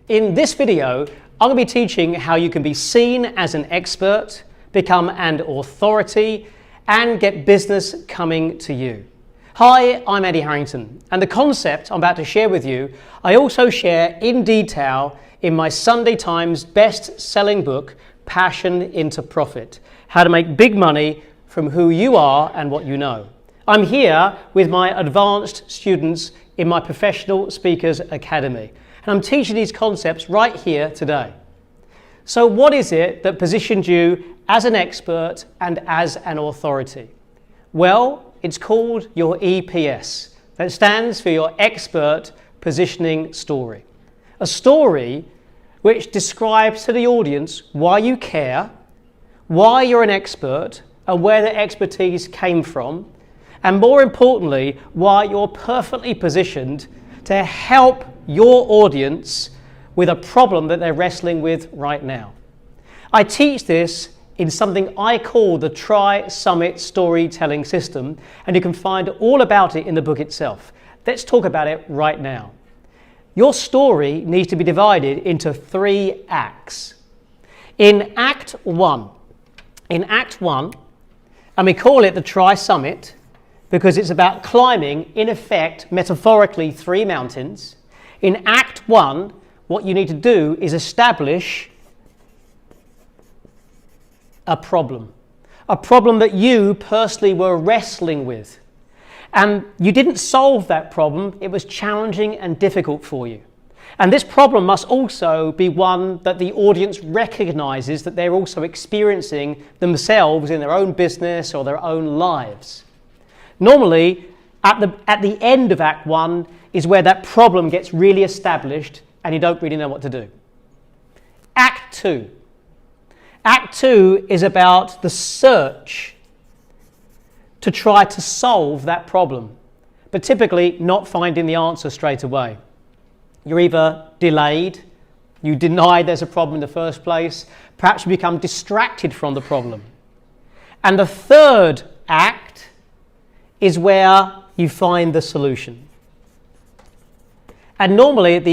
In this video, I'm going to be teaching how you can be seen as an expert, become an authority, and get business coming to you. Hi, I'm Harrington, and the concept I'm about to share with you, I also share in detail in my Sunday Times best-selling book, Passion into Profit: How to Make Big Money from Who You Are and What You Know. I'm here with my advanced students in my Professional Speakers Academy, and I'm teaching these concepts right here today. So what is it that positions you as an expert and as an authority? Well, it's called your EPS. That stands for your Expert Positioning Story. A story which describes to the audience why you care, why you're an expert, and where the expertise came from, and more importantly, why you're perfectly positioned to help your audience with a problem that they're wrestling with right now. I teach this in something I call the Tri-Summit Storytelling System, and you can find all about it in the book itself. Let's talk about it right now. Your story needs to be divided into 3 acts. In Act 1, and we call it the Tri-Summit because it's about climbing, in effect, metaphorically, 3 mountains. In Act 1, what you need to do is establish a problem that you personally were wrestling with. And you didn't solve that problem, it was challenging and difficult for you. And this problem must also be one that the audience recognizes that they're also experiencing themselves in their own business or their own lives. Normally, at the end of Act 1 is where that problem gets really established and you don't really know what to do. Act 2. Act 2 is about the search to try to solve that problem, but typically not finding the answer straight away. You're either delayed, you deny there's a problem in the first place, perhaps you become distracted from the problem. And the third act is where you find the solution. And normally at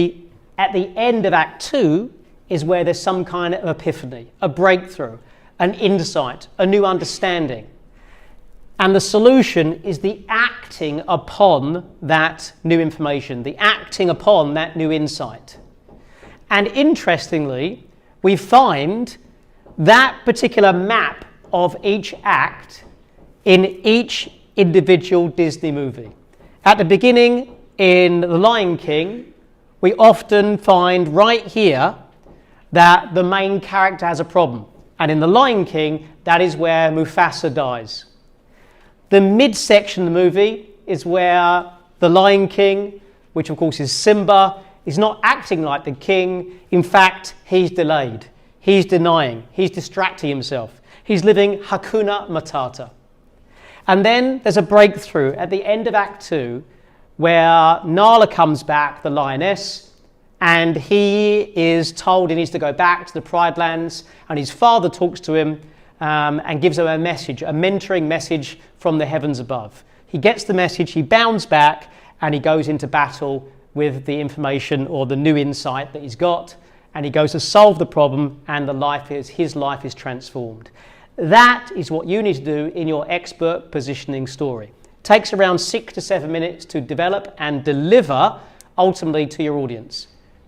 the end of Act 2 is where there's some kind of epiphany, a breakthrough, an insight, a new understanding. And the solution is the acting upon that new information, the acting upon that new insight. And interestingly, we find that particular map of each act in each individual Disney movie. At the beginning, in The Lion King, we often find right here that the main character has a problem. And in The Lion King, that is where Mufasa dies. The midsection of the movie is where the Lion King, which of course is Simba, is not acting like the king. In fact, he's delayed. He's denying. He's distracting himself. He's living Hakuna Matata. And then there's a breakthrough at the end of Act 2 where Nala comes back, the lioness, and he is told he needs to go back to the Pride Lands, and his father talks to him and gives him a message, a mentoring message from the heavens above. He gets the message, he bounds back, and he goes into battle with the information or the new insight that he's got, and he goes to solve the problem, and his life is transformed. That is what you need to do in your expert positioning story. It takes around 6 to 7 minutes to develop and deliver ultimately to your audience.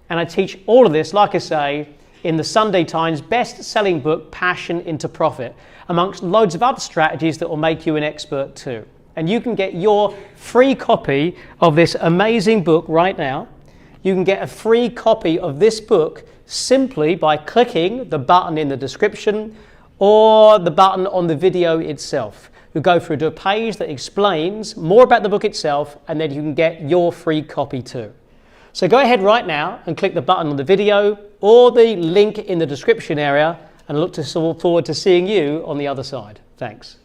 And I teach all of this, like I say, in the Sunday Times best-selling book, Passion into Profit, amongst loads of other strategies that will make you an expert too. And you can get your free copy of this amazing book right now. You can get a free copy of this book simply by clicking the button in the description or the button on the video itself. You'll go through to a page that explains more about the book itself, and then you can get your free copy too. So go ahead right now and click the button on the video or the link in the description area, and look forward to seeing you on the other side. Thanks.